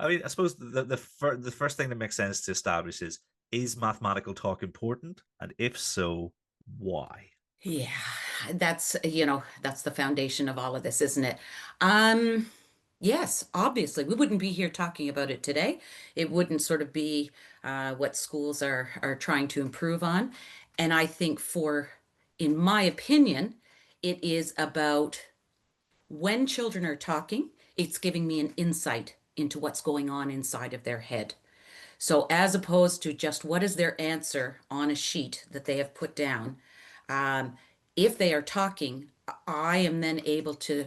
I mean, I suppose the first thing that makes sense to establish is mathematical talk important? And if so, why? Yeah, that's the foundation of all of this, isn't it? Um, yes, obviously, we wouldn't be here talking about it today. It wouldn't sort of be what schools are trying to improve on. And I think in my opinion, it is about when children are talking, it's giving me an insight into what's going on inside of their head. So, as opposed to just what is their answer on a sheet that they have put down, um, if they are talking, I am then able to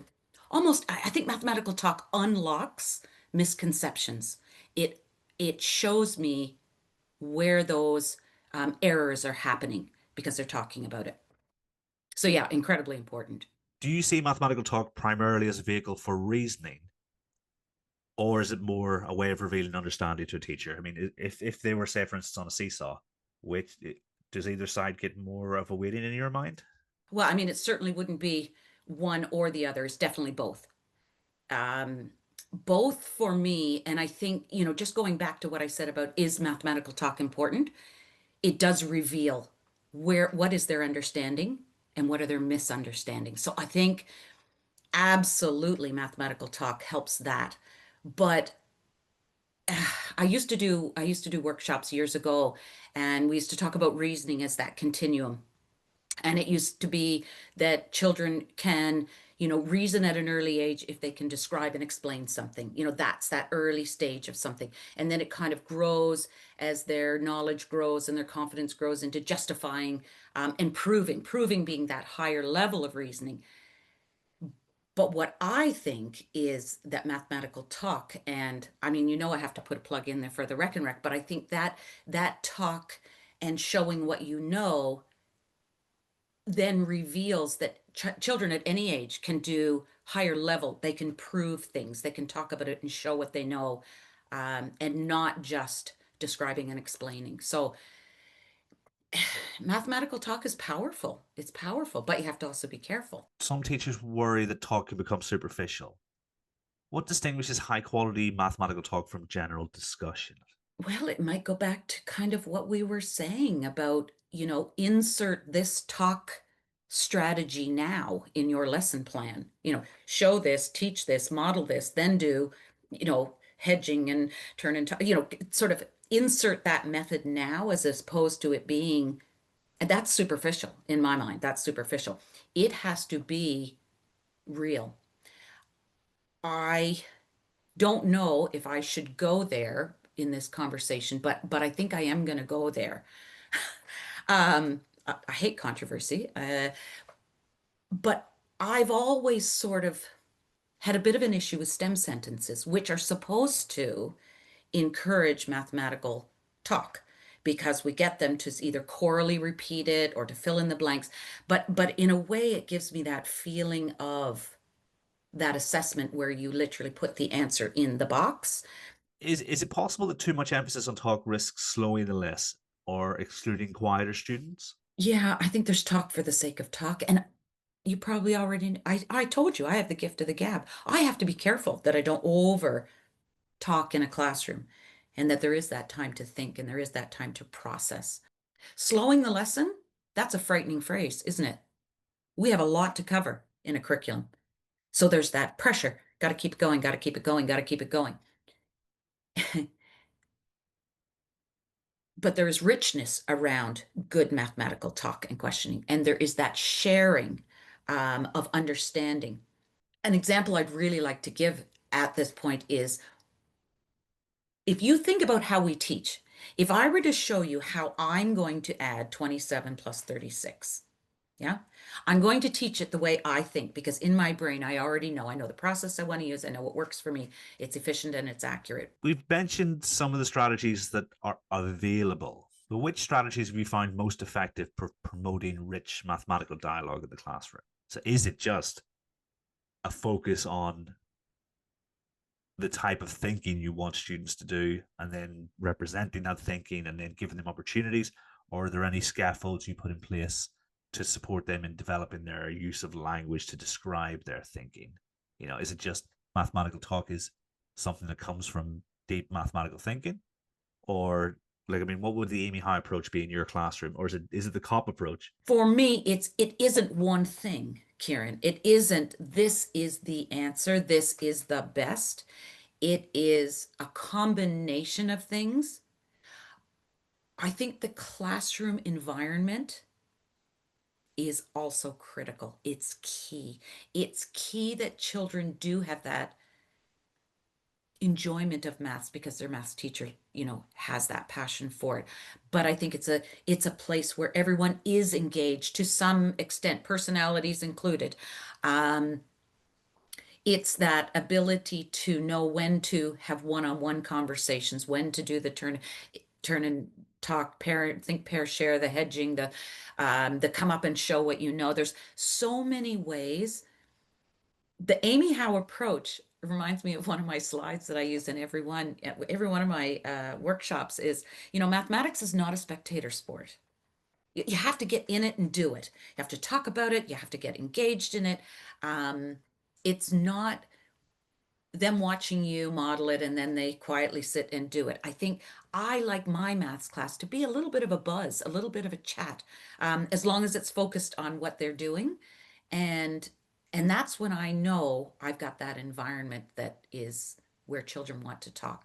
I think mathematical talk unlocks misconceptions. It it shows me where those errors are happening because they're talking about it. So yeah, incredibly important. Do you see mathematical talk primarily as a vehicle for reasoning, or is it more a way of revealing understanding to a teacher? I mean, if they were, say, for instance, on a seesaw, which does either side get more of a weighting in your mind? Well, I mean, it certainly wouldn't be one or the other. It's definitely both. Um, both for me, and I think, just going back to what I said about is mathematical talk important, it does reveal what is their understanding and what are their misunderstandings. So I think absolutely mathematical talk helps that. But I used to do workshops years ago, and we used to talk about reasoning as that continuum. And it used to be that children can, reason at an early age if they can describe and explain something. That's that early stage of something. And then it kind of grows as their knowledge grows and their confidence grows into justifying and proving being that higher level of reasoning. But what I think is that mathematical talk, and I mean, I have to put a plug in there for the Rec and Rec, but I think that talk and showing what you know then reveals that children at any age can do higher level. They can prove things. They can talk about it and show what they know, and not just describing and explaining. So mathematical talk is powerful. It's powerful, but you have to also be careful. Some teachers worry that talk can become superficial. What distinguishes high quality mathematical talk from general discussion? Well, it might go back to kind of what we were saying about, insert this talk strategy now in your lesson plan. Show this, teach this, model this, then do, hedging and turn into, sort of insert that method now as opposed to it being, and that's superficial in my mind. That's superficial. It has to be real. I don't know if I should go there in this conversation, but I think I am going to go there. I hate controversy, but I've always sort of had a bit of an issue with STEM sentences, which are supposed to encourage mathematical talk because we get them to either chorally repeat it or to fill in the blanks. But in a way, it gives me that feeling of that assessment where you literally put the answer in the box. Is it possible that too much emphasis on talk risks slowing the less or excluding quieter students? Yeah, I think there's talk for the sake of talk. And you probably already, I told you I have the gift of the gab. I have to be careful that I don't over talk in a classroom and that there is that time to think and there is that time to process. Slowing the lesson, that's a frightening phrase, isn't it? We have a lot to cover in a curriculum. So there's that pressure. Got to keep it going, got to keep it going, got to keep it going. But there is richness around good mathematical talk and questioning, and there is that sharing of understanding. An example I'd really like to give at this point is if you think about how we teach, if I were to show you how I'm going to add 27 plus 36, yeah, I'm going to teach it the way I think because in my brain, I already know. I know the process I want to use. I know what works for me. It's efficient and it's accurate. We've mentioned some of the strategies that are available, but which strategies have you found most effective for promoting rich mathematical dialogue in the classroom? So is it just a focus on the type of thinking you want students to do and then representing that thinking and then giving them opportunities? Or are there any scaffolds you put in place to support them in developing their use of language to describe their thinking? Is it just mathematical talk is something that comes from deep mathematical thinking, or like, I mean, what would the Amy Howe approach be in your classroom, or is it the COP approach? For me, it isn't one thing, Kieran. It isn't this is the answer, this is the best. It is a combination of things. I think the classroom environment is also critical. It's key. It's key that children do have that enjoyment of maths because their maths teacher, has that passion for it. But I think it's a place where everyone is engaged to some extent, personalities included. Um, it's that ability to know when to have one-on-one conversations, when to do the turn and talk, pair, think, pair, share, the hedging, the come up and show what you know. There's so many ways. The Amy Howe approach reminds me of one of my slides that I use in every one of my workshops is, mathematics is not a spectator sport. You have to get in it and do it. You have to talk about it. You have to get engaged in it. Um, it's not them watching you model it and then they quietly sit and do it. I think I like my maths class to be a little bit of a buzz, a little bit of a chat, as long as it's focused on what they're doing. And and that's when I know I've got that environment that is where children want to talk.